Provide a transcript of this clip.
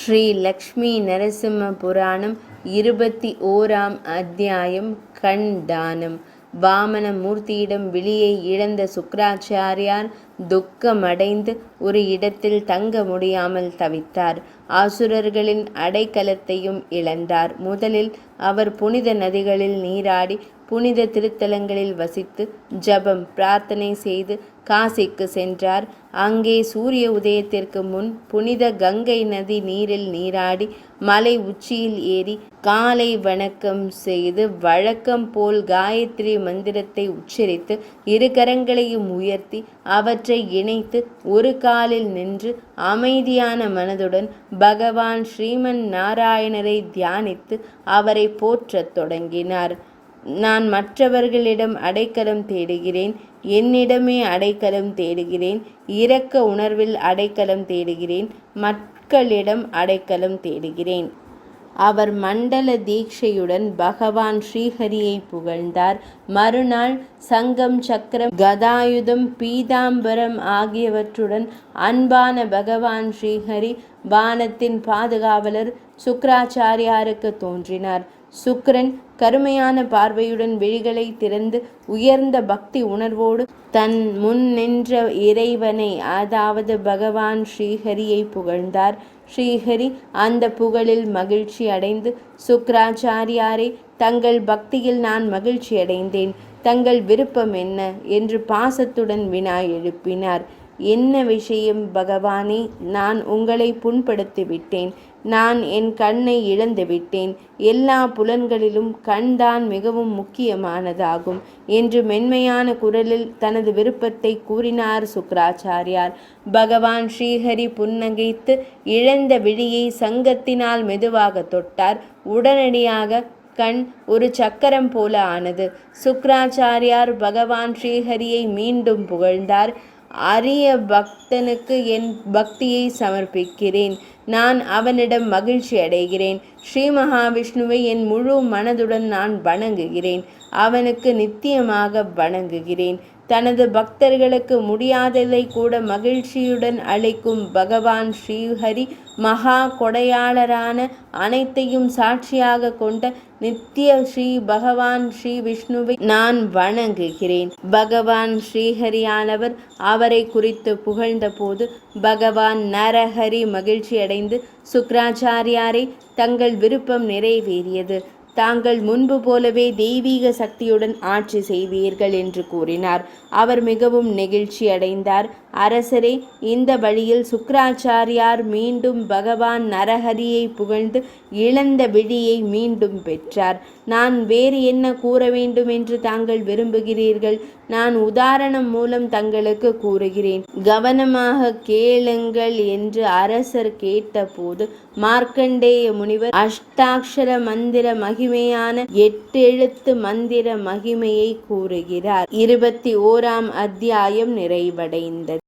ஸ்ரீ லக்ஷ்மி நரசிம்ம புராணம் 21ஆம் அத்தியாயம் கண் தானம். வாமன மூர்த்தியிடம் விழியை இழந்த சுக்கிராச்சாரியார் துக்கமடைந்து ஒரு இடத்தில் தங்க முடியாமல் தவித்தார். ஆசுரர்களின் அடைக்கலத்தையும் இழந்தார். முதலில் அவர் புனித நதிகளில் நீராடி புனித திருத்தலங்களில் வசித்து ஜபம் பிரார்த்தனை செய்து காசிக்கு சென்றார். அங்கே சூரிய உதயத்திற்கு முன் புனித கங்கை நதி நீரில் நீராடி மலை உச்சியில் ஏறி காலை வணக்கம் செய்து வழக்கம் போல் காயத்ரி மந்திரத்தை உச்சரித்து இரு கரங்களையும் உயர்த்தி அவற்றை இணைத்து ஒரு காலில் நின்று அமைதியான மனதுடன் பகவான் ஸ்ரீமன் நாராயணரை தியானித்து அவரை போற்றத் தொடங்கினார். நான் மற்றவர்களிடம் அடைக்கலம் தேடுகிறேன், என்னிடமே அடைக்கலம் தேடுகிறேன், இரக்க உணர்வில் அடைக்கலம் தேடுகிறேன், மக்களிடம் அடைக்கலம் தேடுகிறேன். அவர் மண்டல தீட்சையுடன் பகவான் ஸ்ரீஹரியை புகழ்ந்தார். மறுநாள் சங்கம், சக்கரம், கதாயுதம், பீதாம்பரம் ஆகியவற்றுடன் அன்பான பகவான் ஸ்ரீஹரி வானத்தின் பாதுகாவலர் சுக்கிராச்சாரியாருக்கு தோன்றினார். சுக்கிரன் கருமையான பார்வையுடன் விழிகளை திறந்து உயர்ந்த பக்தி உணர்வோடு தன் முன் நின்ற இறைவனை, அதாவது பகவான் ஸ்ரீஹரியை புகழ்ந்தார். ஸ்ரீஹரி அந்த புகழில் மகிழ்ச்சி அடைந்து, சுக்கிராச்சாரியாரே, தங்கள் பக்தியில் நான் மகிழ்ச்சி அடைந்தேன். தங்கள் விருப்பம் என்ன என்று பாசத்துடன் வினா எழுப்பினார். என்ன விஷயம் பகவானே? நான் உங்களை புண்படுத்திவிட்டேன். நான் என் கண்ணை இழந்துவிட்டேன். எல்லா புலன்களிலும் கண்தான் மிகவும் முக்கியமானதாகும் என்று மென்மையான குரலில் தனது விருப்பத்தை கூறினார் சுக்கிராச்சாரியார். பகவான் ஸ்ரீஹரி புன்னகைத்து இழந்த விழியை சங்கத்தினால் மெதுவாக தொட்டார். உடனடியாக கண் ஒரு சக்கரம் போல ஆனது. சுக்கிராச்சாரியார் பகவான் ஸ்ரீஹரியை மீண்டும் புகழ்ந்தார். அரிய பக்தனுக்கு என் பக்தியை சமர்ப்பிக்கிறேன். நான் அவனிடம் மகிழ்ச்சி அடைகிறேன். ஸ்ரீ மகாவிஷ்ணுவை என் முழு மனதுடன் நான் வணங்குகிறேன். அவனுக்கு நித்தியமாக வணங்குகிறேன். தனது பக்தர்களுக்கு முடியாததை கூட மகிழ்ச்சியுடன் அளிக்கும் பகவான் ஸ்ரீஹரி மகா கொடையாளரான, அனைத்தையும் சாட்சியாக கொண்ட நித்திய ஸ்ரீ பகவான் ஸ்ரீ விஷ்ணுவை நான் வணங்குகிறேன். பகவான் ஸ்ரீஹரியானவர் அவரை குறித்து புகழ்ந்த போது பகவான் நரஹரி மகிழ்ச்சி அடைந்து, சுக்கிராச்சாரியாரை, தங்கள் விருப்பம் நிறைவேறியது. தாங்கள் முன்பு போலவே தெய்வீக சக்தியுடன் ஆட்சி செய்வீர்கள் என்று கூறினார். அவர் மிகவும் நெகிழ்ச்சி அடைந்தார். அரசரே, இந்த வழியில் சுக்கிராச்சாரியார் மீண்டும் பகவான் நரஹரியை புகழ்ந்து இழந்த விழியை மீண்டும் பெற்றார். நான் வேறு என்ன கூற வேண்டும் என்று தாங்கள் விரும்புகிறீர்கள்? நான் உதாரணம் மூலம் தங்களுக்கு கூறுகிறேன். கவனமாக கேளுங்கள் என்று அரசர் கேட்டபோது மார்க்கண்டேய முனிவர் அஷ்டாட்சர மந்திர மகிமையான 8 எழுத்து மந்திர மகிமையை கூறுகிறார். 21ஆம் அத்தியாயம் நிறைவடைந்தது.